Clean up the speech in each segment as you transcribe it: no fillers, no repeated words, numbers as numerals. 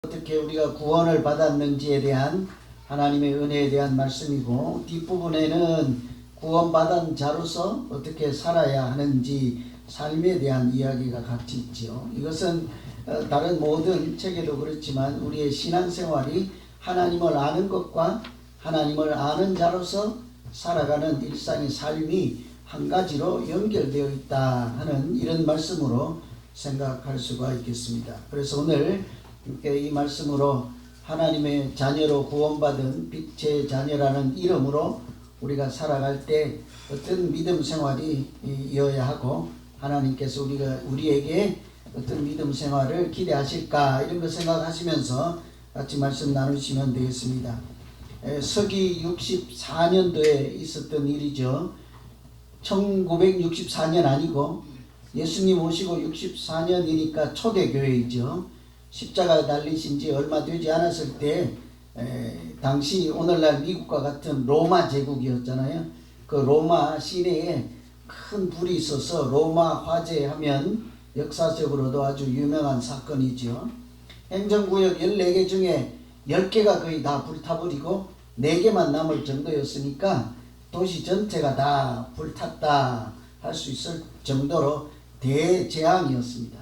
어떻게 우리가 구원을 받았는지에 대한 하나님의 은혜에 대한 말씀이고, 뒷부분에는 구원받은 자로서 어떻게 살아야 하는지 삶에 대한 이야기가 같이 있죠. 이것은 다른 모든 책에도 그렇지만 우리의 신앙생활이 하나님을 아는 것과 하나님을 아는 자로서 살아가는 일상의 삶이 한 가지로 연결되어 있다 하는 이런 말씀으로 생각할 수가 있겠습니다. 그래서 오늘 이 말씀으로 하나님의 자녀로 구원받은 빛의 자녀라는 이름으로 우리가 살아갈 때 어떤 믿음 생활이 이어야 하고, 하나님께서 우리에게 어떤 믿음 생활을 기대하실까, 이런 거 생각하시면서 같이 말씀 나누시면 되겠습니다. 서기 64년도에 있었던 일이죠. 1964년 아니고 예수님 오시고 64년이니까 초대교회이죠. 십자가 달리신 지 얼마 되지 않았을 때 당시 오늘날 미국과 같은 로마 제국이었잖아요. 그 로마 시내에 큰 불이 있어서 로마 화재 하면 역사적으로도 아주 유명한 사건이죠. 행정구역 14개 중에 10개가 거의 다 불타버리고 4개만 남을 정도였으니까 도시 전체가 다 불탔다 할 수 있을 정도로 대재앙이었습니다.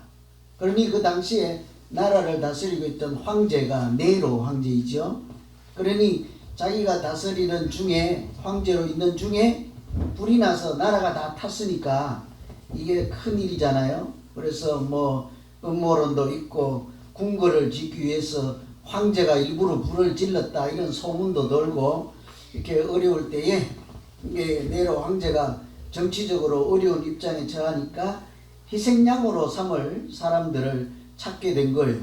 그러니 그 당시에 나라를 다스리고 있던 황제가 네로 황제이죠. 그러니 자기가 다스리는 중에, 황제로 있는 중에 불이 나서 나라가 다 탔으니까 이게 큰일이잖아요. 그래서 뭐 음모론도 있고, 궁궐을 짓기 위해서 황제가 일부러 불을 질렀다 이런 소문도 돌고, 이렇게 어려울 때에 이게 네로 황제가 정치적으로 어려운 입장에 처하니까 희생양으로 삼을 사람들을 찾게 된 거예요.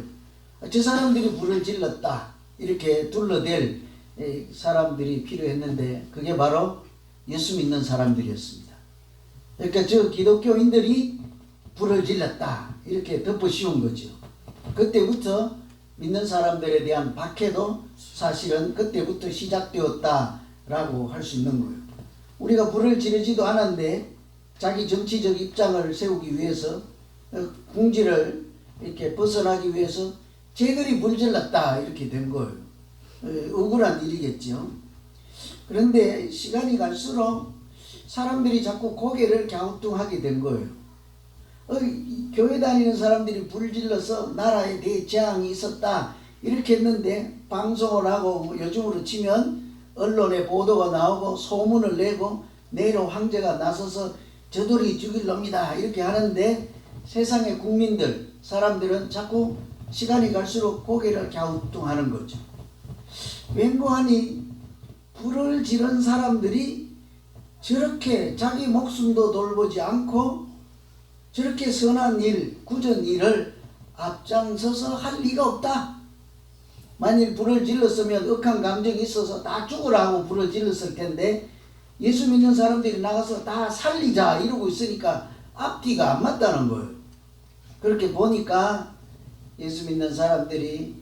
저 사람들이 불을 질렀다 이렇게 둘러댈 사람들이 필요했는데, 그게 바로 예수 믿는 사람들이었습니다. 그러니까 저 기독교인들이 불을 질렀다 이렇게 덮어 씌운 거죠. 그때부터 믿는 사람들에 대한 박해도 사실은 그때부터 시작되었다라고 할 수 있는 거예요. 우리가 불을 지르지도 않았는데 자기 정치적 입장을 세우기 위해서, 궁지를 이렇게 벗어나기 위해서 쟤들이 불질렀다 이렇게 된 거예요. 억울한 일이겠죠. 그런데 시간이 갈수록 사람들이 자꾸 고개를 갸우뚱하게 된 거예요. 교회 다니는 사람들이 불질러서 나라에 대재앙이 있었다 이렇게 했는데, 방송을 하고 요즘으로 치면 언론에 보도가 나오고 소문을 내고 네로 황제가 나서서 저들이 죽일 놈이다 이렇게 하는데, 세상의 국민들, 사람들은 자꾸 시간이 갈수록 고개를 갸우뚱하는 거죠. 웬고하니 불을 지른 사람들이 저렇게 자기 목숨도 돌보지 않고 저렇게 선한 일, 굳은 일을 앞장서서 할 리가 없다. 만일 불을 질렀으면 억한 감정이 있어서 다 죽으라고 불을 질렀을 텐데, 예수 믿는 사람들이 나가서 다 살리자 이러고 있으니까 앞뒤가 안 맞다는 거예요. 그렇게 보니까 예수 믿는 사람들이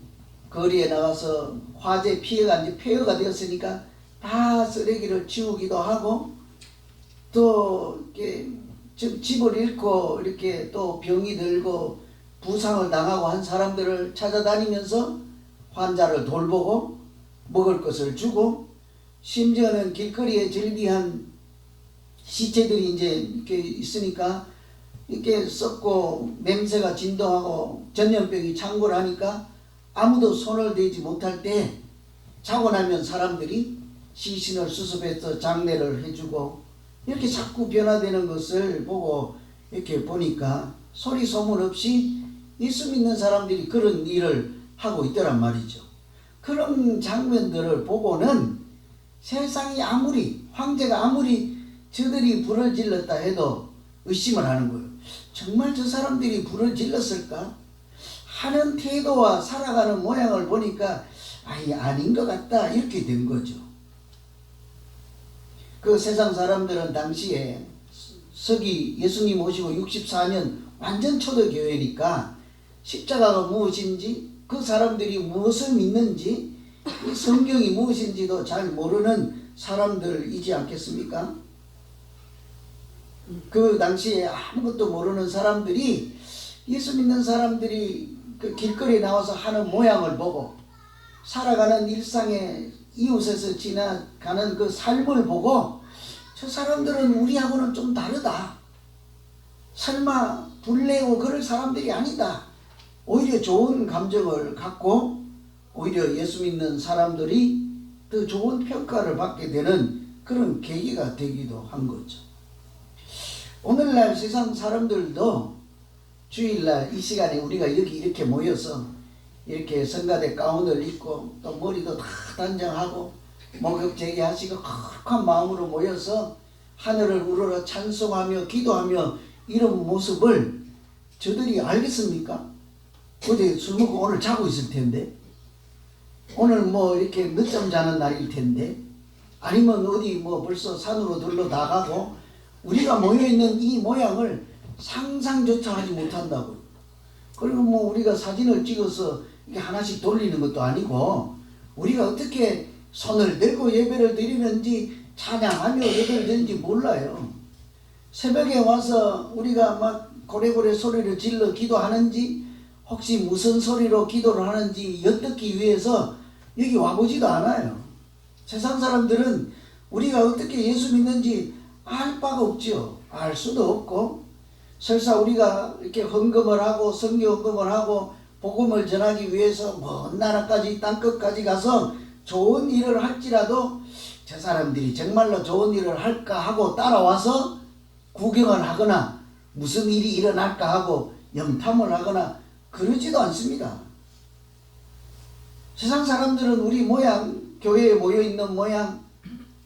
거리에 나가서 화재 피해가 이제 폐허가 되었으니까 다 쓰레기를 치우기도 하고, 또 이렇게 집을 잃고 이렇게 또 병이 들고 부상을 당하고 한 사람들을 찾아다니면서 환자를 돌보고 먹을 것을 주고, 심지어는 길거리에 절비한 시체들이 이제 이렇게 있으니까 이렇게 썩고 냄새가 진동하고 전염병이 창궐하니까 아무도 손을 대지 못할 때 자고 나면 사람들이 시신을 수습해서 장례를 해주고, 이렇게 자꾸 변화되는 것을 보고 이렇게 보니까 소리 소문 없이 예수 믿는 사람들이 그런 일을 하고 있더란 말이죠. 그런 장면들을 보고는 세상이 아무리, 황제가 아무리 저들이 불을 질렀다 해도 의심을 하는 거예요. 정말 저 사람들이 불을 질렀을까? 하는 태도와 살아가는 모양을 보니까 아닌 것 같다 이렇게 된 거죠. 그 세상 사람들은 당시에 서기 예수님 오시고 64년 완전 초대교회니까 십자가가 무엇인지, 그 사람들이 무엇을 믿는지, 이 성경이 무엇인지도 잘 모르는 사람들이지 않겠습니까? 그 당시에 아무것도 모르는 사람들이, 예수 믿는 사람들이 그 길거리에 나와서 하는 모양을 보고 살아가는 일상의 이웃에서 지나가는 그 삶을 보고 저 사람들은 우리하고는 좀 다르다. 설마 불내고 그럴 사람들이 아니다. 오히려 좋은 감정을 갖고 오히려 예수 믿는 사람들이 더 좋은 평가를 받게 되는 그런 계기가 되기도 한 거죠. 오늘날 세상 사람들도 주일날 이 시간에 우리가 여기 이렇게 모여서 이렇게 성가대 가운을 입고 또 머리도 다 단장하고 목욕 제기하시고 거룩한 마음으로 모여서 하늘을 우러러 찬송하며 기도하며 이런 모습을 저들이 알겠습니까? 어제 술 먹고 오늘 자고 있을 텐데, 오늘 뭐 이렇게 늦잠 자는 날일 텐데, 아니면 어디 뭐 벌써 산으로 들러 나가고 우리가 모여있는 이 모양을 상상조차 하지 못한다고요. 그리고 뭐 우리가 사진을 찍어서 이게 하나씩 돌리는 것도 아니고 우리가 어떻게 손을 들고 예배를 드리는지 찬양하며 예배를 드리는지 몰라요. 새벽에 와서 우리가 막 고래고래 소리를 질러 기도하는지 혹시 무슨 소리로 기도를 하는지 엿듣기 위해서 여기 와보지도 않아요. 세상 사람들은 우리가 어떻게 예수 믿는지 알 바가 없죠. 알 수도 없고 설사 우리가 이렇게 헌금을 하고 성교 헌금을 하고 복음을 전하기 위해서 먼 나라까지 땅끝까지 가서 좋은 일을 할지라도 저 사람들이 정말로 좋은 일을 할까 하고 따라와서 구경을 하거나 무슨 일이 일어날까 하고 염탐을 하거나 그러지도 않습니다. 세상 사람들은 우리 모양, 교회에 모여있는 모양,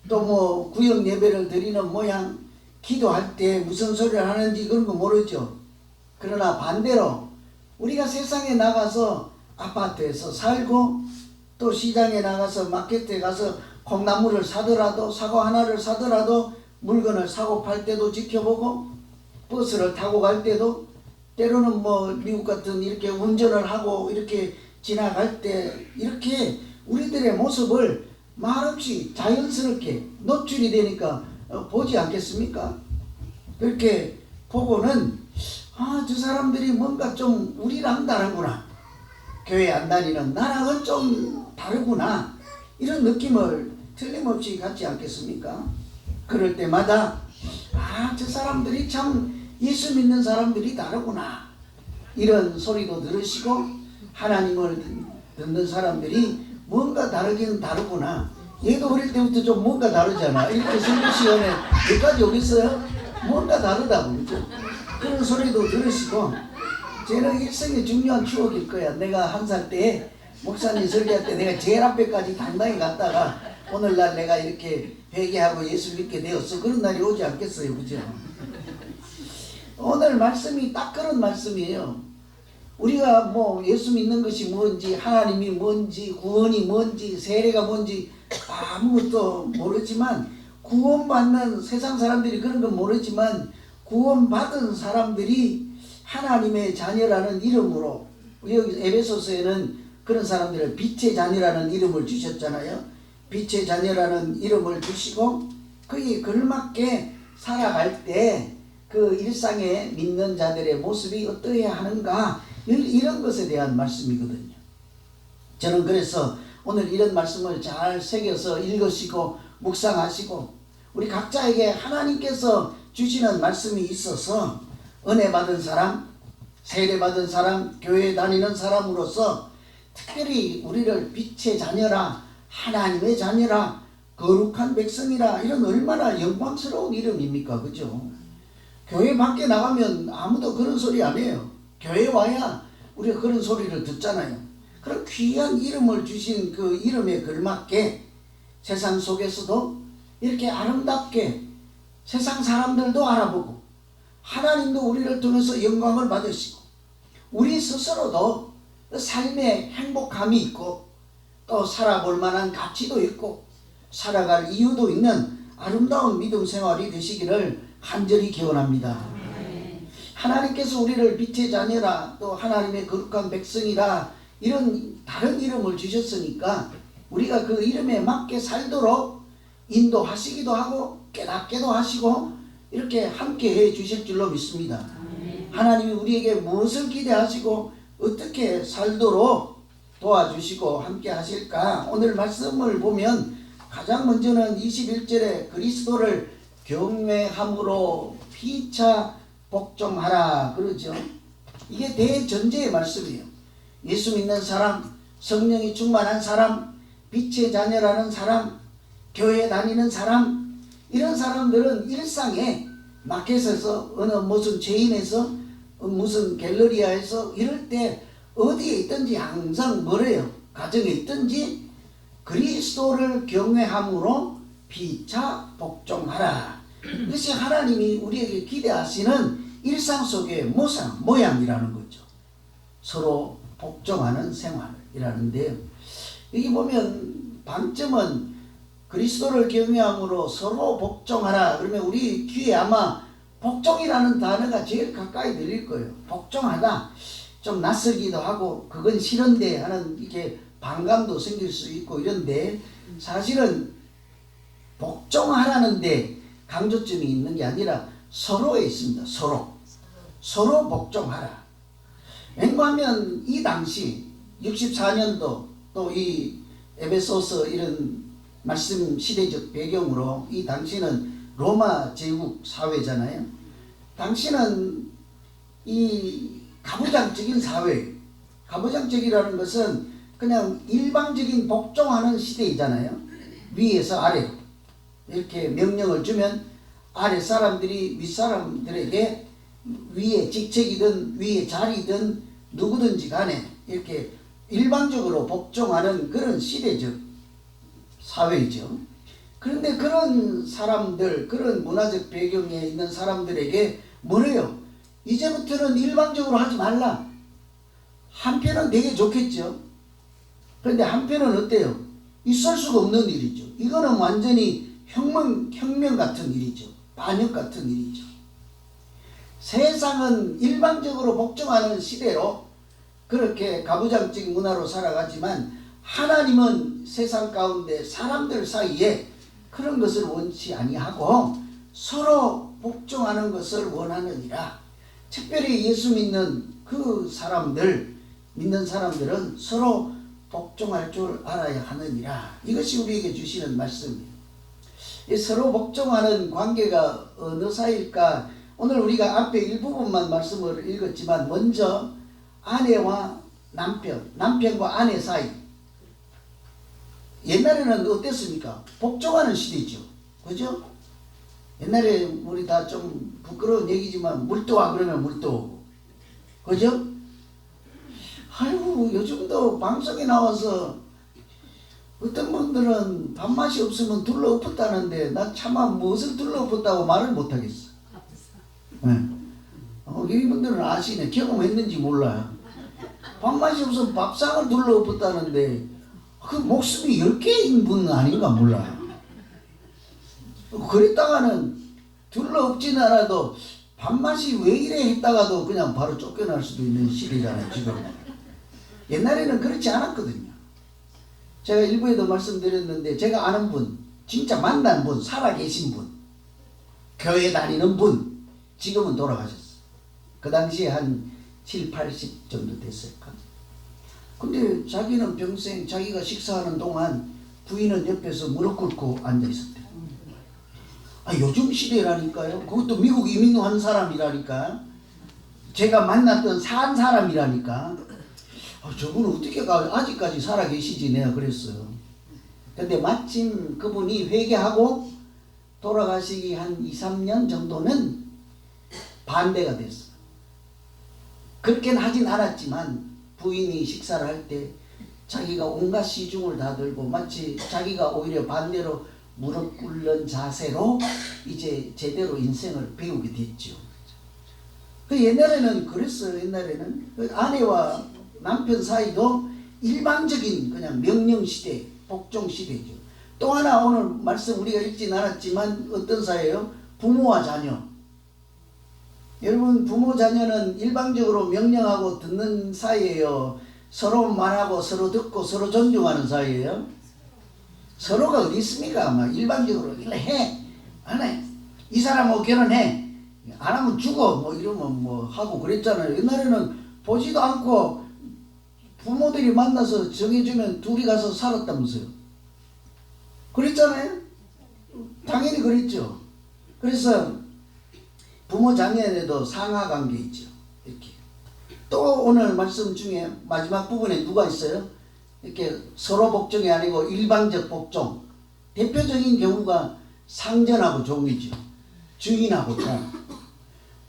또 뭐 구역 예배를 드리는 모양, 기도할 때 무슨 소리를 하는지 그런 거 모르죠. 그러나 반대로 우리가 세상에 나가서 아파트에서 살고 또 시장에 나가서 마켓에 가서 콩나물을 사더라도 사과 하나를 사더라도 물건을 사고 팔 때도 지켜보고 버스를 타고 갈 때도 때로는 뭐 미국 같은 이렇게 운전을 하고 이렇게 지나갈 때 이렇게 우리들의 모습을 말없이 자연스럽게 노출이 되니까 보지 않겠습니까? 그렇게 보고는 저 사람들이 뭔가 좀 우리랑 다르구나. 교회 안 다니는 나랑은 좀 다르구나. 이런 느낌을 틀림없이 갖지 않겠습니까? 그럴 때마다 저 사람들이 참 예수 믿는 사람들이 다르구나. 이런 소리도 들으시고 하나님을 듣는 사람들이 뭔가 다르긴 다르구나. 얘도 어릴 때부터 좀 뭔가 다르잖아. 이렇게 성교 시간에 여기까지 오겠어요? 뭔가 다르다고 그죠? 그런 소리도 들으시고 쟤는 일생의 중요한 추억일 거야. 내가 한 살 때 목사님 설교할 때 내가 제일 앞에까지 당당히 갔다가 오늘날 내가 이렇게 회개하고 예수 믿게 되었어. 그런 날이 오지 않겠어요. 그죠? 오늘 말씀이 딱 그런 말씀이에요. 우리가 뭐 예수 믿는 것이 뭔지 하나님이 뭔지 구원이 뭔지 세례가 뭔지 아무것도 모르지만 구원받는 세상 사람들이 그런 건 모르지만 구원받은 사람들이 하나님의 자녀라는 이름으로 여기 에베소서에는 그런 사람들을 빛의 자녀라는 이름을 주셨잖아요. 빛의 자녀라는 이름을 주시고 거기에 걸맞게 살아갈 때 그 일상에 믿는 자들의 모습이 어떠해야 하는가 이런 것에 대한 말씀이거든요. 저는 그래서 오늘 이런 말씀을 잘 새겨서 읽으시고 묵상하시고 우리 각자에게 하나님께서 주시는 말씀이 있어서 은혜 받은 사람, 세례 받은 사람, 교회 다니는 사람으로서 특별히 우리를 빛의 자녀라, 하나님의 자녀라, 거룩한 백성이라 이런 얼마나 영광스러운 이름입니까? 그죠? 교회 밖에 나가면 아무도 그런 소리 안 해요. 교회 와야 우리가 그런 소리를 듣잖아요. 그런 귀한 이름을 주신 그 이름에 걸맞게 세상 속에서도 이렇게 아름답게 세상 사람들도 알아보고 하나님도 우리를 통해서 영광을 받으시고 우리 스스로도 삶에 행복함이 있고 또 살아볼 만한 가치도 있고 살아갈 이유도 있는 아름다운 믿음 생활이 되시기를 간절히 기원합니다. 하나님께서 우리를 빛의 자녀라 또 하나님의 거룩한 백성이라 이런 다른 이름을 주셨으니까 우리가 그 이름에 맞게 살도록 인도하시기도 하고 깨닫게도 하시고 이렇게 함께 해 주실 줄로 믿습니다. 하나님이 우리에게 무엇을 기대하시고 어떻게 살도록 도와주시고 함께 하실까? 오늘 말씀을 보면 가장 먼저는 21절에 그리스도를 경외함으로 피차 복종하라 그러죠. 이게 대전제의 말씀이에요. 예수 믿는 사람, 성령이 충만한 사람, 빛의 자녀라는 사람, 교회 다니는 사람, 이런 사람들은 일상에 마켓에서 어느 무슨 체인에서 무슨 갤러리아에서 이럴 때 어디에 있든지 항상 뭐래요? 가정에 있든지 그리스도를 경외함으로 피차 복종하라. 이것이 하나님이 우리에게 기대하시는 일상 속의 모양이라는 거죠. 서로 복종하는 생활이라는데, 여기 보면 방점은 그리스도를 경외함으로 서로 복종하라. 그러면 우리 귀에 아마 복종이라는 단어가 제일 가까이 들릴 거예요. 복종하다. 좀 낯설기도 하고 그건 싫은데 하는 이렇게 반감도 생길 수 있고 이런데, 사실은 복종하라는데 강조점이 있는 게 아니라 서로에 있습니다. 서로 복종하라. 왜냐하면 이 당시 64년도 또 이 에베소서 이런 말씀 시대적 배경으로 이 당시는 로마 제국 사회잖아요. 당시는 이 가부장적인 사회, 가부장적이라는 것은 그냥 일방적인 복종하는 시대이잖아요. 위에서 아래로 이렇게 명령을 주면 아래 사람들이 윗사람들에게 위에 직책이든 위에 자리든 누구든지 간에 이렇게 일방적으로 복종하는 그런 시대적 사회이죠. 그런데 그런 사람들, 그런 문화적 배경에 있는 사람들에게 뭐래요? 이제부터는 일방적으로 하지 말라. 한편은 되게 좋겠죠. 그런데 한편은 어때요? 있을 수가 없는 일이죠. 이거는 완전히 혁명 같은 일이죠. 반역 같은 일이죠. 세상은 일방적으로 복종하는 시대로 그렇게 가부장적 문화로 살아가지만, 하나님은 세상 가운데 사람들 사이에 그런 것을 원치 아니하고 서로 복종하는 것을 원하느니라. 특별히 예수 믿는 그 사람들, 믿는 사람들은 서로 복종할 줄 알아야 하느니라. 이것이 우리에게 주시는 말씀이에요. 이 서로 복종하는 관계가 어느 사이일까? 오늘 우리가 앞에 일부분만 말씀을 읽었지만, 먼저 아내와 남편과 아내 사이. 옛날에는 어땠습니까? 복종하는 시대죠. 그죠? 옛날에 우리 다 좀 부끄러운 얘기지만 물도와 그러면 물도. 그죠? 아이고, 요즘도 방송에 나와서 어떤 분들은 밥맛이 없으면 둘러엎었다는데, 나 차마 무엇을 둘러엎었다고 말을 못하겠어. 네. 이분들은 아시네. 경험했는지 몰라요. 밥맛이 없으면 밥상을 둘러엎었다는데 그 목숨이 10개인 분은 아닌가 몰라요. 그랬다가는 둘러엎지는 않아도 밥맛이 왜 이래 했다가도 그냥 바로 쫓겨날 수도 있는 시대잖아요, 지금. 옛날에는 그렇지 않았거든요. 제가 일부에도 말씀드렸는데, 제가 아는 분, 진짜 만난 분, 살아계신 분, 교회 다니는 분, 지금은 돌아가셨어요. 그 당시에 한 7, 80 정도 됐을까. 근데 자기는 평생 자기가 식사하는 동안 부인은 옆에서 무릎 꿇고 앉아 있었대요. 요즘 시대라니까요. 그것도 미국 이민한 사람이라니까. 제가 만났던 산 사람이라니까. 저분은 어떻게 아직까지 살아계시지, 내가 그랬어요. 근데 마침 그분이 회개하고 돌아가시기 한 2, 3년 정도는 반대가 됐어요. 그렇게는 하진 않았지만 부인이 식사를 할 때 자기가 온갖 시중을 다 들고 마치 자기가 오히려 반대로 무릎 꿇는 자세로 이제 제대로 인생을 배우게 됐죠. 옛날에는 그랬어요. 옛날에는 아내와 남편 사이도 일방적인 그냥 명령시대, 복종시대죠. 또 하나 오늘 말씀 우리가 읽진 않았지만 어떤 사이예요? 부모와 자녀. 여러분, 부모 자녀는 일방적으로 명령하고 듣는 사이예요? 서로 말하고 서로 듣고 서로 존중하는 사이예요? 서로가 어디 있습니까? 막 일방적으로 해, 안 해. 이 사람하고 결혼해, 안 하면 죽어, 뭐 이러면 뭐 하고 그랬잖아요. 옛날에는 보지도 않고 부모들이 만나서 정해주면 둘이 가서 살았다면서요. 그랬잖아요. 당연히 그랬죠. 그래서 부모 자녀에도 상하관계 있죠. 이렇게. 또 오늘 말씀 중에 마지막 부분에 누가 있어요? 이렇게 서로 복종이 아니고 일방적 복종. 대표적인 경우가 상전하고 종이죠. 주인하고 종.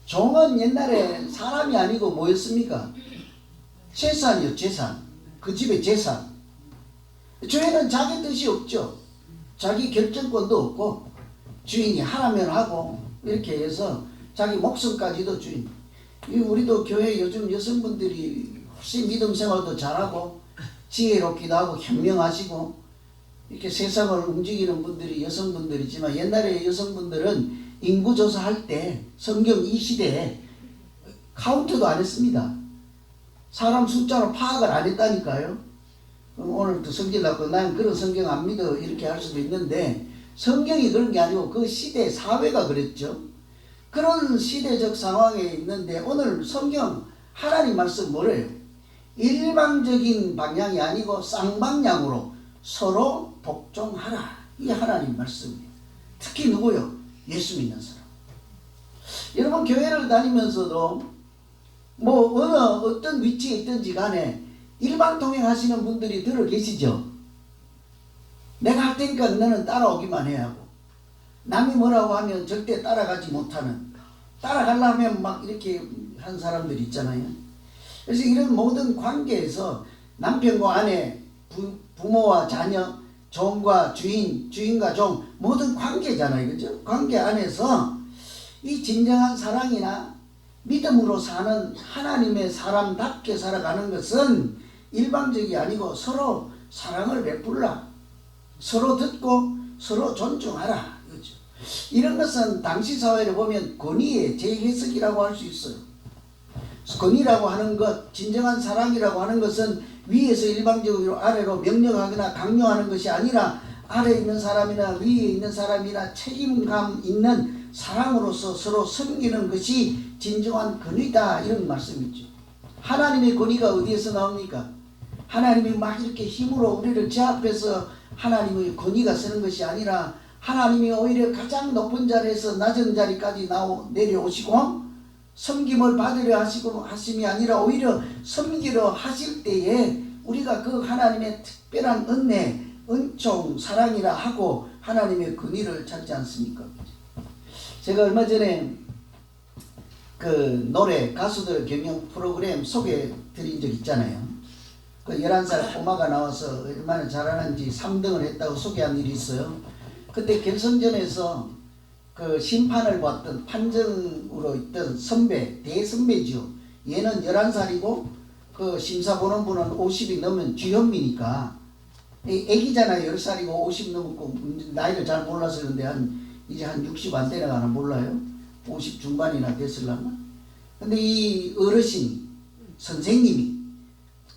종은 옛날에 사람이 아니고 뭐였습니까? 재산이요, 재산. 그 집의 재산. 주인은 자기 뜻이 없죠. 자기 결정권도 없고 주인이 하라면 하고 이렇게 해서 자기 목숨까지도 주인. 우리도 교회 요즘 여성분들이 훨씬 믿음 생활도 잘하고 지혜롭기도 하고 현명하시고 이렇게 세상을 움직이는 분들이 여성분들이지만 옛날에 여성분들은 인구조사할 때 성경 이 시대에 카운트도 안 했습니다. 사람 숫자로 파악을 안 했다니까요. 오늘도 성경 갖고 난 그런 성경 안 믿어 이렇게 할 수도 있는데 성경이 그런 게 아니고 그 시대 사회가 그랬죠. 그런 시대적 상황에 있는데 오늘 성경 하나님 말씀 뭐래요? 일방적인 방향이 아니고 쌍방향으로 서로 복종하라. 이 하나님 말씀이에요. 특히 누구요? 예수 믿는 사람. 여러분 교회를 다니면서도 뭐 어떤 위치에 있든지 간에 일방통행하시는 분들이 들어 계시죠. 내가 할 테니까 너는 따라오기만 해야 하고 남이 뭐라고 하면 절대 따라가지 못하는, 따라가려면 막 이렇게 한 사람들이 있잖아요. 그래서 이런 모든 관계에서 남편과 아내, 부모와 자녀, 종과 주인, 주인과 종, 모든 관계잖아요. 그죠? 관계 안에서 이 진정한 사랑이나 믿음으로 사는 하나님의 사람답게 살아가는 것은 일방적이 아니고 서로 사랑을 베풀라. 서로 듣고 서로 존중하라. 그렇죠? 이런 것은 당시 사회를 보면 권위의 재해석이라고 할 수 있어요. 권위라고 하는 것, 진정한 사랑이라고 하는 것은 위에서 일방적으로 아래로 명령하거나 강요하는 것이 아니라 아래에 있는 사람이나 위에 있는 사람이나 책임감 있는 사랑으로서 서로 섬기는 것이 진정한 권위다. 이런 말씀이죠. 하나님의 권위가 어디에서 나옵니까? 하나님이 막 이렇게 힘으로 우리를 제압해서 하나님의 권위가 쓰는 것이 아니라 하나님이 오히려 가장 높은 자리에서 낮은 자리까지 내려오시고 섬김을 받으려 하심이 아니라 오히려 섬기려 하실 때에 우리가 그 하나님의 특별한 은혜, 은총, 사랑이라 하고 하나님의 권위를 찾지 않습니까? 제가 얼마 전에 그 노래 가수들 경영 프로그램 소개해 드린 적 있잖아요. 그 11살 꼬마가 나와서 얼마나 잘하는지 3등을 했다고 소개한 일이 있어요. 그때 결승전에서 그 심판을 봤던 판정으로 있던 선배, 대선배죠. 얘는 11살이고 그 심사 보는 분은 50이 넘은 주현미니까 애기잖아요. 10살이고 50 넘었고 나이를 잘 몰라서 그런데 이제 한 60 안 되나가나 몰라요. 50 중반이나 됐을라나. 근데 이 어르신 선생님이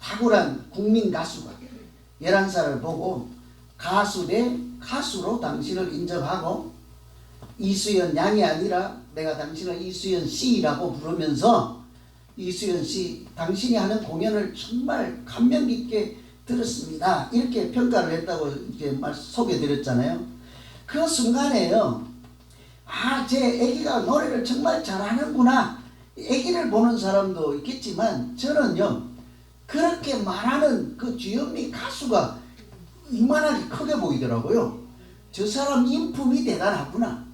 탁월한 국민 가수가 11살을 보고 가수 대 가수로 당신을 인정하고 이수연 양이 아니라 내가 당신을 이수연 씨라고 부르면서 이수연 씨 당신이 하는 공연을 정말 감명 깊게 들었습니다. 이렇게 평가를 했다고 이렇게 소개드렸잖아요. 그 순간에요. 아, 제 애기가 노래를 정말 잘하는구나. 애기를 보는 사람도 있겠지만 저는요. 그렇게 말하는 그 주현미 가수가 이만하게 크게 보이더라고요. 저 사람 인품이 대단하구나.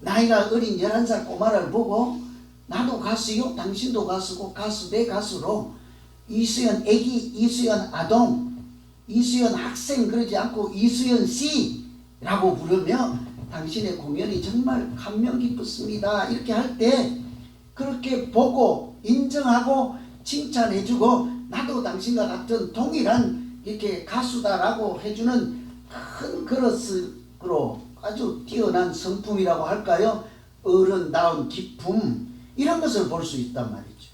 나이가 어린 11살 꼬마를 보고 나도 가수요. 당신도 가수고 가수 대 가수로 이수연 애기, 이수연 아동, 이수연 학생 그러지 않고 이수연 씨라고 부르며 당신의 공연이 정말 감명 깊었습니다. 이렇게 할 때 그렇게 보고 인정하고 칭찬해주고 나도 당신과 같은 동일한 이렇게 가수다라고 해주는 큰 그릇으로 아주 뛰어난 성품이라고 할까요? 어른다운 기품 이런 것을 볼 수 있단 말이죠.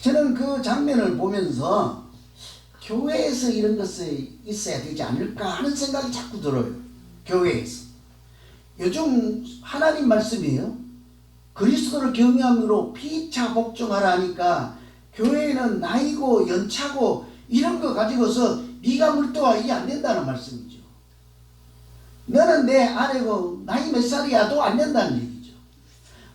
저는 그 장면을 보면서 교회에서 이런 것이 있어야 되지 않을까 하는 생각이 자꾸 들어요. 교회에서. 요즘 하나님 말씀이에요. 그리스도를 경외함으로 피차 복종하라 하니까 교회는 나이고 연차고 이런 거 가지고서 네가 물도와 이게 안 된다는 말씀이죠. 너는 내 아내고 나이 몇 살이야도 안 된다는 얘기죠.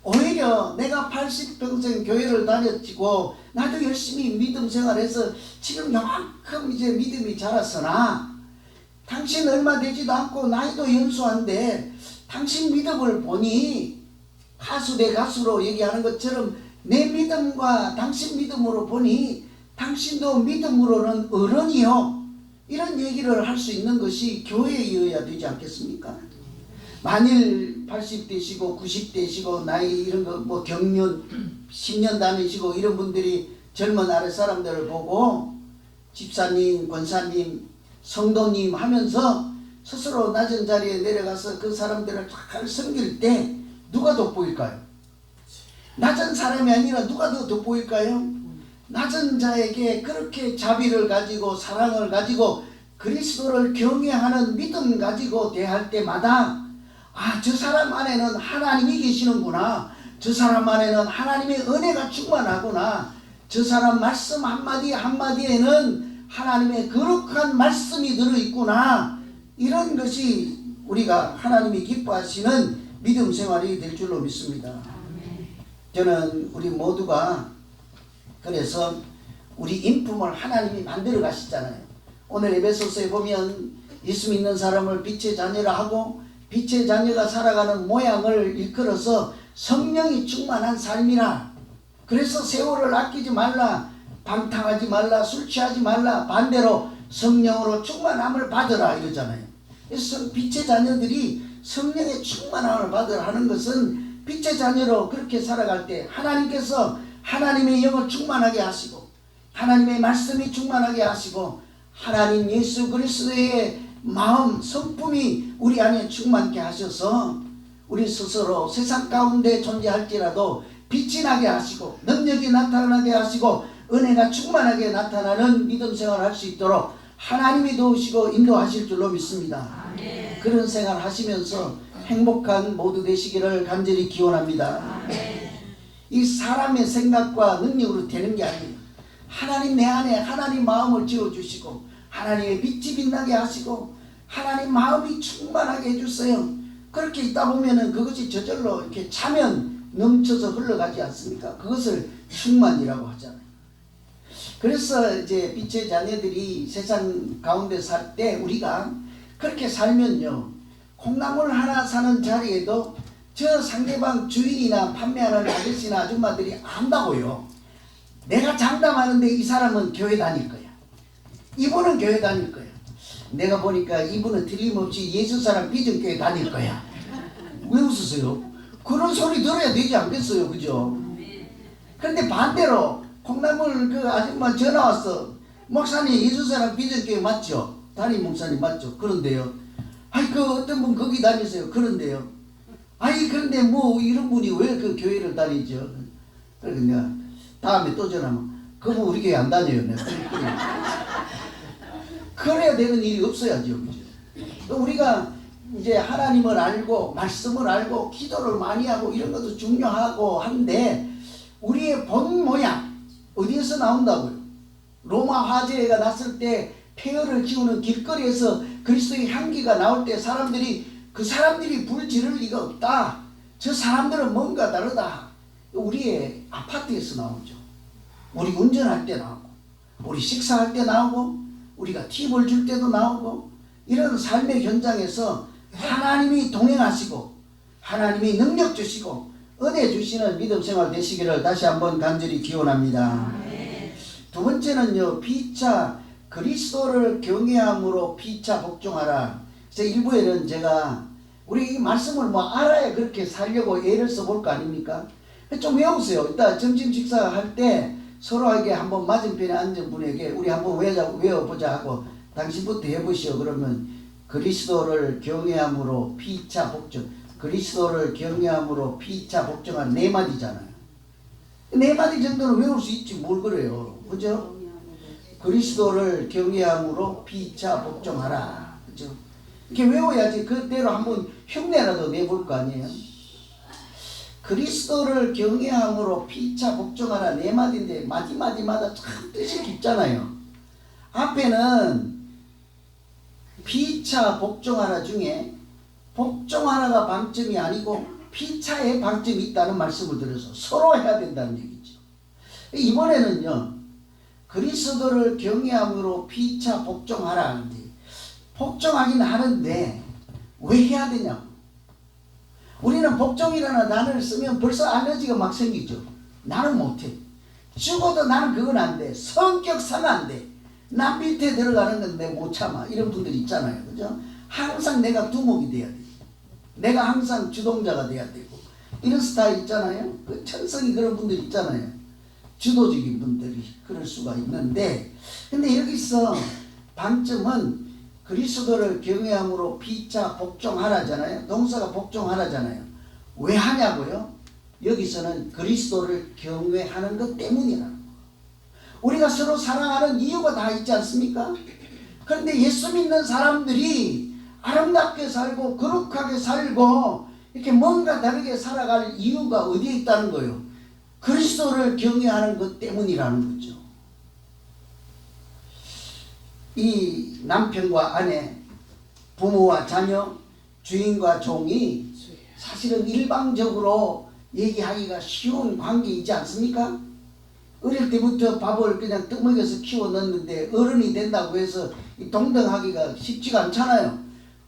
오히려 내가 80평생 교회를 다녔고 나도 열심히 믿음 생활해서 지금 요만큼 이제 믿음이 자랐으나 당신 얼마 되지도 않고 나이도 연수한데 당신 믿음을 보니 가수 대 가수로 얘기하는 것처럼 내 믿음과 당신 믿음으로 보니 당신도 믿음으로는 어른이요. 이런 얘기를 할 수 있는 것이 교회여야 되지 않겠습니까? 만일 80대시고 90대시고 나이 이런 거 뭐 경륜 10년 다니시고 이런 분들이 젊은 아랫 사람들을 보고 집사님, 권사님, 성도님 하면서 스스로 낮은 자리에 내려가서 그 사람들을 잘 섬길 때 누가 돋보일까요? 낮은 사람이 아니라 누가 더 돋보일까요? 낮은 자에게 그렇게 자비를 가지고 사랑을 가지고 그리스도를 경외하는 믿음 가지고 대할 때마다 아, 저 사람 안에는 하나님이 계시는구나. 저 사람 안에는 하나님의 은혜가 충만하구나. 저 사람 말씀 한마디 한마디에는 하나님의 거룩한 말씀이 들어있구나. 이런 것이 우리가 하나님이 기뻐하시는 믿음 생활이 될 줄로 믿습니다. 저는 우리 모두가 그래서 우리 인품을 하나님이 만들어 가시잖아요. 오늘 에베소서에 보면 예수 믿는 사람을 빛의 자녀라 하고 빛의 자녀가 살아가는 모양을 일컬어서 성령이 충만한 삶이라. 그래서 세월을 아끼지 말라, 방탕하지 말라, 술 취하지 말라, 반대로 성령으로 충만함을 받으라 이러잖아요. 그래서 빛의 자녀들이 성령의 충만함을 받으라 하는 것은 빛의 자녀로 그렇게 살아갈 때 하나님께서 하나님의 영을 충만하게 하시고 하나님의 말씀이 충만하게 하시고 하나님 예수 그리스도의 마음 성품이 우리 안에 충만케 하셔서 우리 스스로 세상 가운데 존재할지라도 빛이 나게 하시고 능력이 나타나게 하시고 은혜가 충만하게 나타나는 믿음 생활을 할 수 있도록 하나님이 도우시고 인도하실 줄로 믿습니다. 아멘. 그런 생활 하시면서 행복한 모두 되시기를 간절히 기원합니다. 아멘. 이 사람의 생각과 능력으로 되는 게 아니에요. 하나님 내 안에 하나님 마음을 지어주시고 하나님의 빛이 빛나게 하시고 하나님 마음이 충만하게 해주세요. 그렇게 있다 보면은 그것이 저절로 이렇게 차면 넘쳐서 흘러가지 않습니까? 그것을 충만이라고 하잖아요. 그래서 이제 빛의 자녀들이 세상 가운데 살 때 우리가 그렇게 살면요, 콩나물 하나 사는 자리에도 저 상대방 주인이나 판매하는 아저씨나 아줌마들이 안다고요. 내가 장담하는데 이 사람은 교회 다닐 거야. 이분은 교회 다닐 거야. 내가 보니까 이분은 틀림없이 예수 사람 비전교회 다닐 거야. 왜 웃으세요? 그런 소리 들어야 되지 않겠어요, 그죠? 그런데 반대로 콩나물 그 아줌마 전화 왔어. 목사님 예수 사람 비전교회 맞죠? 담임 목사님 맞죠? 그런데요. 아이 그 어떤 분 거기 다니세요? 그런데요. 아이 그런데 뭐 이런 분이 왜 그 교회를 다니죠? 그래서 내가 다음에 또 전화하면 그분 우리 교회 안 다녀요. 내가 그래야 되는 일이 없어야죠, 그죠? 우리가 이제 하나님을 알고 말씀을 알고 기도를 많이 하고 이런 것도 중요하고 한데 우리의 본 모양 어디에서 나온다고요? 로마 화재가 났을 때 폐허를 키우는 길거리에서 그리스도의 향기가 나올 때 그 사람들이 불 지를 리가 없다. 저 사람들은 뭔가 다르다. 우리의 아파트에서 나오죠. 우리 운전할 때 나오고 우리 식사할 때 나오고 우리가 팁을 줄 때도 나오고 이런 삶의 현장에서 하나님이 동행하시고 하나님이 능력 주시고 은혜 주시는 믿음 생활 되시기를 다시 한번 간절히 기원합니다. 두 번째는요, 피차 그리스도를 경외함으로 피차 복종하라. 그래서 일부에는 제가 우리 이 말씀을 뭐 알아야 그렇게 살려고 애를 써볼 거 아닙니까? 좀 외우세요. 이따 점심 식사할 때 서로에게 한번 맞은편에 앉은 분에게 우리 한번 외워보자 하고 당신부터 해보시오. 그러면 그리스도를 경외함으로 피차 복종, 그리스도를 경외함으로 피차 복종한 4마디잖아요. 4마디 정도는 외울 수 있지 뭘 그래요, 그죠? 그리스도를 경외함으로 피차 복종하라, 그죠? 이렇게 외워야지 그대로 한번 흉내라도 내볼 거 아니에요. 그리스도를 경외함으로 피차 복종하라 4마디인데 마디마디마다 참 뜻이 깊잖아요. 앞에는 피차 복종하라 중에 복종하라가 방점이 아니고 피차에 방점이 있다는 말씀을 드려서 서로 해야 된다는 얘기죠. 이번에는요, 그리스도를 경외함으로 피차 복종하라 하는데, 복종하긴 하는데 왜 해야 되냐고. 우리는 복종이라는 단어를 쓰면 벌써 알러지가 막 생기죠. 나는 못해. 죽어도 나는 그건 안 돼. 성격상 안 돼. 남 밑에 들어가는 건데 못 참아. 이런 분들 있잖아요. 그죠? 항상 내가 두목이 돼야 돼. 내가 항상 주동자가 돼야 되고. 이런 스타일 있잖아요. 그 천성이 그런 분들 있잖아요. 주도적인 분들이 그럴 수가 있는데, 근데 여기서 방점은 그리스도를 경외함으로 피차 복종하라잖아요. 동사가 복종하라잖아요. 왜 하냐고요? 여기서는 그리스도를 경외하는 것 때문이라는 거예요. 우리가 서로 사랑하는 이유가 다 있지 않습니까? 그런데 예수 믿는 사람들이 아름답게 살고 거룩하게 살고 이렇게 뭔가 다르게 살아갈 이유가 어디에 있다는 거예요? 그리스도를 경외하는 것 때문이라는 거죠. 이 남편과 아내, 부모와 자녀, 주인과 종이 사실은 일방적으로 얘기하기가 쉬운 관계이지 않습니까? 어릴 때부터 밥을 그냥 떠먹여서 키워 넣는데 어른이 된다고 해서 동등하기가 쉽지가 않잖아요.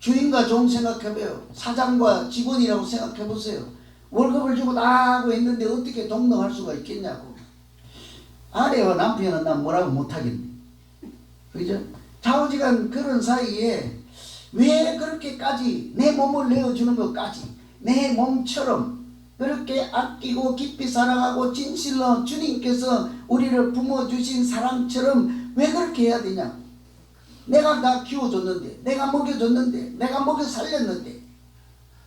주인과 종 생각해봐요. 사장과 직원이라고 생각해보세요. 월급을 주고 나가고 했는데 어떻게 동등할 수가 있겠냐고. 아내와 남편은 난 뭐라고 못하겠네. 그죠? 좌우지간 그런 사이에 왜 그렇게까지 내 몸을 내어주는 것까지 내 몸처럼 그렇게 아끼고 깊이 사랑하고 진실로 주님께서 우리를 품어주신 사랑처럼 왜 그렇게 해야 되냐. 내가 다 키워줬는데, 내가 먹여줬는데, 내가 먹여 살렸는데,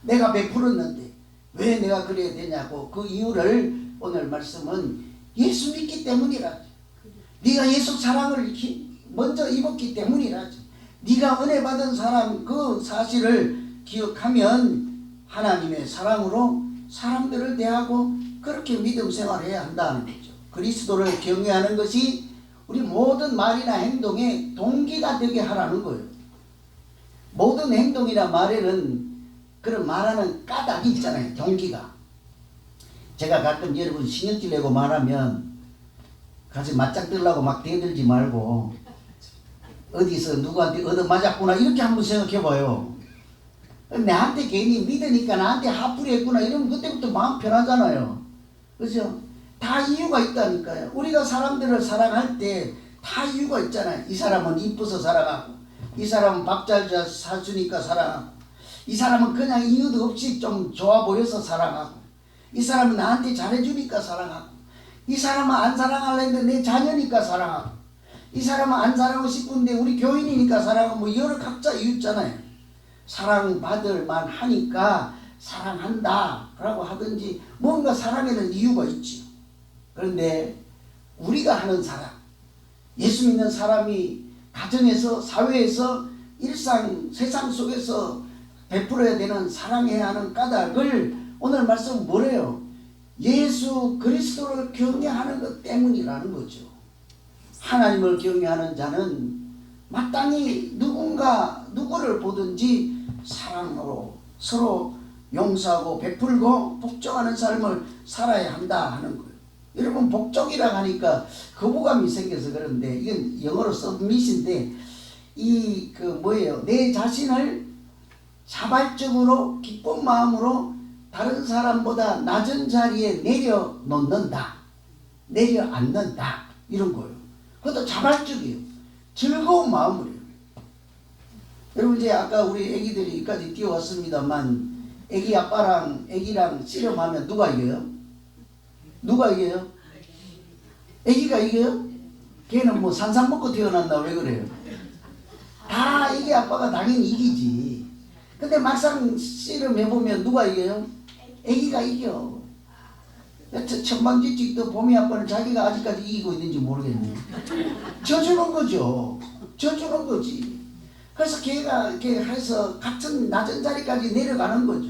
내가 베풀었는데 왜 내가 그래야 되냐고. 그 이유를 오늘 말씀은 예수 믿기 때문이라. 네가 예수 사랑을 먼저 입었기 때문이라지. 네가 은혜 받은 사람 그 사실을 기억하면 하나님의 사랑으로 사람들을 대하고 그렇게 믿음 생활을 해야 한다는 거죠. 그리스도를 경외하는 것이 우리 모든 말이나 행동의 동기가 되게 하라는 거예요. 모든 행동이나 말에는 그런 말하는 까닭이 있잖아요. 동기가. 제가 가끔 여러분 신경질 내고 말하면 가서 맞짱 뜨려고 막 대들지 말고 어디서 누구한테 얻어맞았구나 이렇게 한번 생각해봐요. 나한테 괜히 믿으니까 나한테 화풀이 했구나 이러면 그때부터 마음 편하잖아요. 그죠? 다 이유가 있다니까요. 우리가 사람들을 사랑할 때 다 이유가 있잖아요. 이 사람은 이뻐서 사랑하고, 이 사람은 밥 잘 사주니까 사랑하고, 이 사람은 그냥 이유도 없이 좀 좋아 보여서 사랑하고, 이 사람은 나한테 잘해주니까 사랑하고, 이 사람은 안 사랑하려 했는데 내 자녀니까 사랑하고, 이 사람은 안 사랑하고 싶은데 우리 교인이니까 사랑하고, 뭐 여러 각자 이유 있잖아요. 사랑받을 만하니까 사랑한다 라고 하든지 뭔가 사랑에는 이유가 있지. 그런데 우리가 하는 사랑, 예수 믿는 사람이 가정에서 사회에서 일상 세상 속에서 베풀어야 되는 사랑해야 하는 까닭을 오늘 말씀은 뭐래요? 예수 그리스도를 경외하는 것 때문이라는 거죠. 하나님을 경외하는 자는 마땅히 누구를 보든지 사랑으로 서로 용서하고 베풀고 복종하는 삶을 살아야 한다 하는 거예요. 여러분 복종이라고 하니까 거부감이 생겨서 그런데 이건 영어로 서브밋인데 내 자신을 자발적으로 기쁜 마음으로 다른 사람보다 낮은 자리에 내려놓는다. 내려앉는다. 이런 거예요. 그것도 자발적이에요. 즐거운 마음으로요. 여러분 이제 아까 우리 애기들이 여기까지 뛰어왔습니다만 애기 아빠랑 애기랑 씨름하면 누가 이겨요? 누가 이겨요? 애기가 이겨요? 걔는 뭐 산삼 먹고 태어났나 왜 그래요? 다 애기 아빠가 당연히 이기지. 근데 막상 씨름해보면 누가 이겨요? 애기가 이겨. 천방지축도 봄이 아빠는 자기가 아직까지 이기고 있는지 모르겠네. 져주는 거죠. 져주는 거지. 그래서 걔가 이렇게 해서 같은 낮은 자리까지 내려가는 거죠.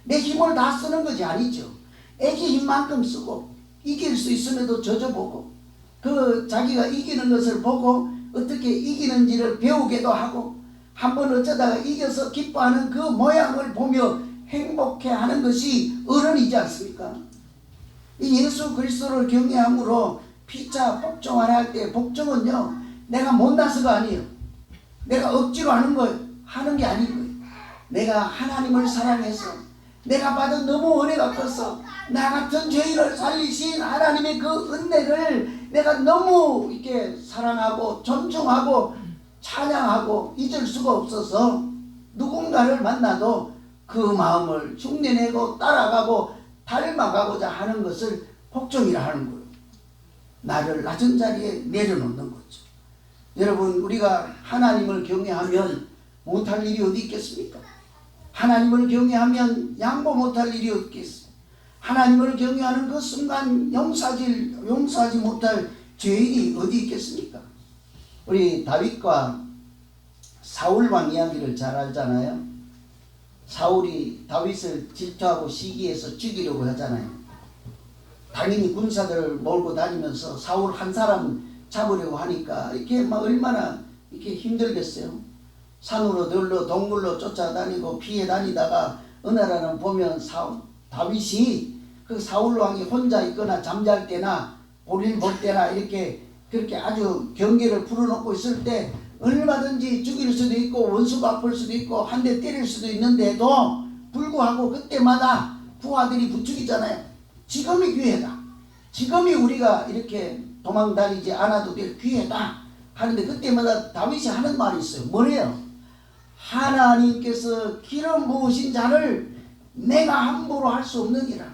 내 힘을 다 쓰는 것이 아니죠. 애기 힘만큼 쓰고 이길 수 있음에도 져줘보고 그 자기가 이기는 것을 보고 어떻게 이기는지를 배우기도 하고 한번 어쩌다가 이겨서 기뻐하는 그 모양을 보며 행복해하는 것이 어른이지 않습니까? 이 예수 그리스도를 경외함으로 피차 복종하라 할 때 복종은요 내가 못나서가 아니에요. 내가 억지로 하는 게 아닌 거예요. 내가 하나님을 사랑해서 내가 받은 너무 은혜가 커서 나 같은 죄인을 살리신 하나님의 그 은혜를 내가 너무 이렇게 사랑하고 존중하고 찬양하고 잊을 수가 없어서 누군가를 만나도 그 마음을 흉내내고 따라가고 닮아가고자 하는 것을 복종이라 하는 거예요. 나를 낮은 자리에 내려놓는 거죠. 여러분 우리가 하나님을 경외하면 못할 일이 어디 있겠습니까? 하나님을 경외하면 양보 못할 일이 어디 있겠습니까? 하나님을 경외하는 그 순간 용서하지 못할 죄인이 어디 있겠습니까? 우리 다윗과 사울왕 이야기를 잘 알잖아요. 사울이 다윗을 질투하고 시기해서 죽이려고 하잖아요. 당연히 군사들을 몰고 다니면서 사울 한 사람 잡으려고 하니까 이렇게 막 얼마나 이렇게 힘들겠어요. 산으로 들로 동굴로 쫓아다니고 피해 다니다가 어느 날은 보면 다윗이 그 사울왕이 혼자 있거나 잠잘 때나 볼일 볼 때나 이렇게 그렇게 아주 경계를 풀어놓고 있을 때 얼마든지 죽일 수도 있고 원수 갚을 수도 있고 한 대 때릴 수도 있는데도 불구하고 그때마다 부하들이 부추기잖아요. 지금이 기회다. 지금이 우리가 이렇게 도망다니지 않아도 될 기회다 하는데 그때마다 다윗이 하는 말이 있어요. 뭐래요? 하나님께서 기름 부으신 자를 내가 함부로 할 수 없느니라.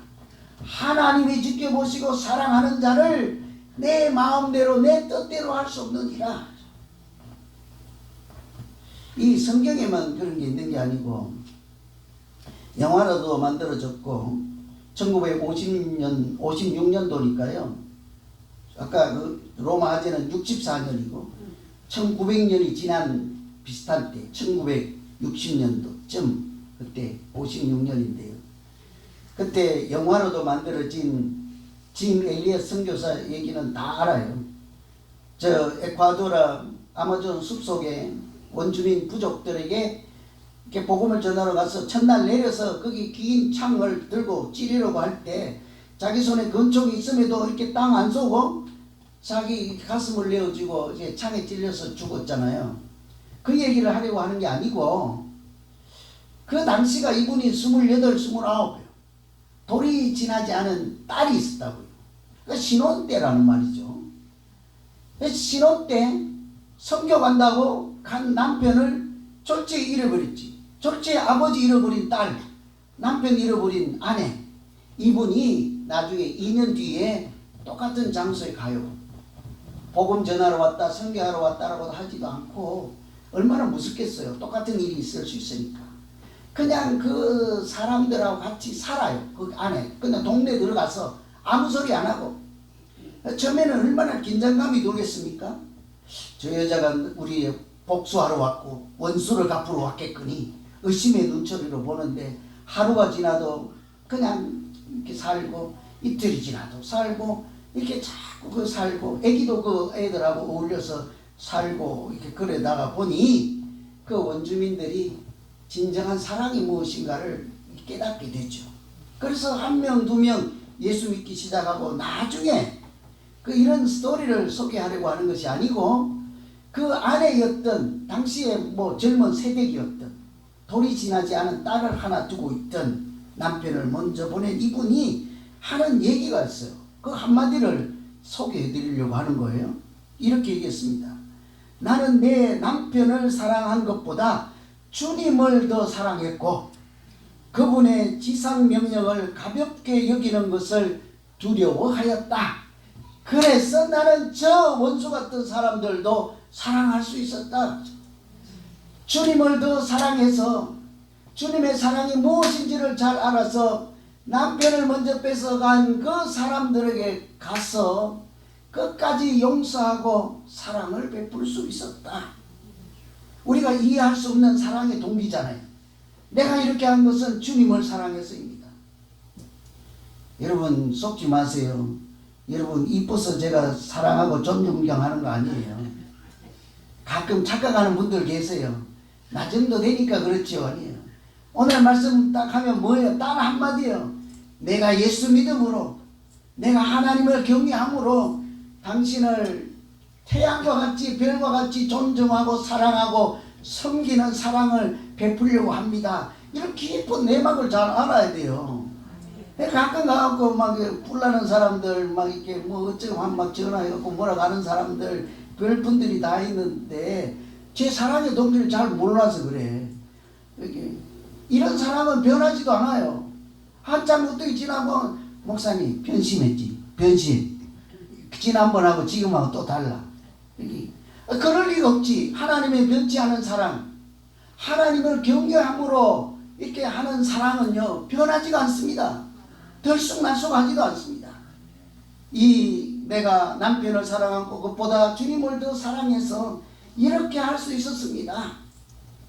하나님이 지켜보시고 사랑하는 자를 내 마음대로 내 뜻대로 할 수 없느니라. 이 성경에만 그런 게 있는 게 아니고 영화로도 만들어졌고 1956년도니까요. 아까 그 로마 화재는 64년이고 1900년이 지난 비슷한 때 1960년도쯤 그때 56년인데요. 그때 영화로도 만들어진 짐 엘리엇 선교사 얘기는 다 알아요. 저 에콰도르 아마존 숲속에 원주민 부족들에게 이렇게 복음을 전하러 가서 첫날 내려서 거기 긴 창을 들고 찌르려고 할 때 자기 손에 권총이 있음에도 이렇게 땅 안 쏘고 자기 가슴을 내어주고 이제 창에 찔려서 죽었잖아요. 그 얘기를 하려고 하는 게 아니고 그 당시가 이분이 28, 29이요. 돌이 지나지 않은 딸이 있었다고요. 그 신혼 때라는 말이죠. 신혼 때 선교 간다고 간 남편을 졸지에 잃어버렸지. 졸지에 아버지 잃어버린 딸, 남편 잃어버린 아내. 이분이 나중에 2년 뒤에 똑같은 장소에 가요. 복음 전하러 왔다, 선교하러 왔다라고 하지도 않고 얼마나 무섭겠어요. 똑같은 일이 있을 수 있으니까. 그냥 그 사람들하고 같이 살아요. 그 안에. 그냥 동네 들어가서 아무 소리 안 하고. 처음에는 얼마나 긴장감이 들겠습니까? 저 여자가 우리 복수하러 왔고 원수를 갚으러 왔겠거니 의심의 눈초리로 보는데 하루가 지나도 그냥 이렇게 살고 이틀이 지나도 살고 이렇게 자꾸 그 살고 애기도 그 애들하고 어울려서 살고 이렇게 그러다가 보니 그 원주민들이 진정한 사랑이 무엇인가를 깨닫게 되죠. 그래서 한 명, 두 명 예수 믿기 시작하고 나중에 그 이런 스토리를 소개하려고 하는 것이 아니고 그 아내였던 당시에 뭐 젊은 새댁이었던 돌이 지나지 않은 딸을 하나 두고 있던 남편을 먼저 보낸 이분이 하는 얘기가 있어요. 그 한마디를 소개해 드리려고 하는 거예요. 이렇게 얘기했습니다. 나는 내 남편을 사랑한 것보다 주님을 더 사랑했고 그분의 지상명령을 가볍게 여기는 것을 두려워하였다. 그래서 나는 저 원수 같은 사람들도 사랑할 수 있었다. 주님을 더 사랑해서 주님의 사랑이 무엇인지를 잘 알아서 남편을 먼저 뺏어간 그 사람들에게 가서 끝까지 용서하고 사랑을 베풀 수 있었다. 우리가 이해할 수 없는 사랑의 동기잖아요. 내가 이렇게 한 것은 주님을 사랑해서입니다. 여러분 속지 마세요. 여러분 이뻐서 제가 사랑하고 존경하는 거 아니에요. 가끔 착각하는 분들 계세요. 나 정도 되니까 그렇죠. 아니에요. 오늘 말씀 딱 하면 뭐예요? 딱 한마디요. 내가 예수 믿음으로, 내가 하나님을 경외함으로 당신을 태양과 같이 별과 같이 존중하고 사랑하고 섬기는 사랑을 베풀려고 합니다. 이런 깊은 내막을 잘 알아야 돼요. 가끔 가갖고 막 불나는 사람들, 막 이렇게 뭐 어쩌고 막 전화해갖고 뭐라고 하는 사람들, 별 분들이 다 있는데 제 사랑의 동기를 잘 몰라서 그래. 이런 사람은 변하지도 않아요. 한참 어떻게 지나면 목사님 변심했지. 변심. 지난번하고 지금하고 또 달라. 그럴 리가 없지. 하나님의 변치 않은 사랑, 하나님을 경외함으로 이렇게 하는 사랑은요 변하지가 않습니다. 들쑥날쑥하지도 않습니다. 이 내가 남편을 사랑하고 그것보다 주님을 더 사랑해서 이렇게 할 수 있었습니다.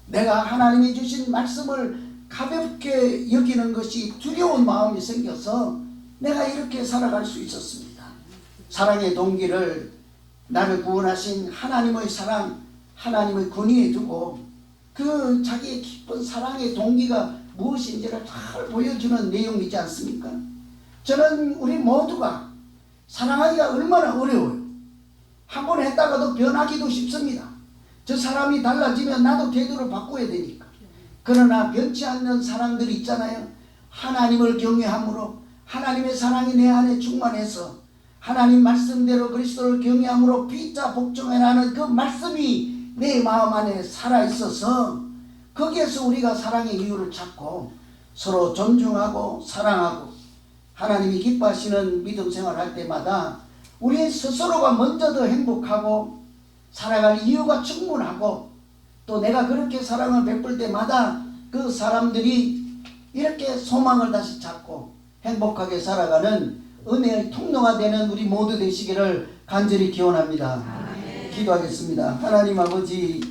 내가 하나님이 주신 말씀을 가볍게 여기는 것이 두려운 마음이 생겨서 내가 이렇게 살아갈 수 있었습니다. 사랑의 동기를 나를 구원하신 하나님의 사랑, 하나님의 권위에 두고 그 자기의 깊은 사랑의 동기가 무엇인지를 잘 보여주는 내용이지 않습니까? 저는 우리 모두가 사랑하기가 얼마나 어려워요. 한 번 했다가도 변하기도 쉽습니다. 저 사람이 달라지면 나도 태도를 바꿔야 되니까. 그러나 변치 않는 사랑들이 있잖아요. 하나님을 경외함으로 하나님의 사랑이 내 안에 충만해서 하나님 말씀대로 그리스도를 경외함으로 피자 복종해라는 그 말씀이 내 마음 안에 살아있어서 거기에서 우리가 사랑의 이유를 찾고 서로 존중하고 사랑하고 하나님이 기뻐하시는 믿음 생활할 때마다 우리 스스로가 먼저 더 행복하고 살아갈 이유가 충분하고 또 내가 그렇게 사랑을 베풀 때마다 그 사람들이 이렇게 소망을 다시 찾고 행복하게 살아가는 은혜의 통로가 되는 우리 모두 되시기를 간절히 기원합니다. 기도하겠습니다. 하나님 아버지,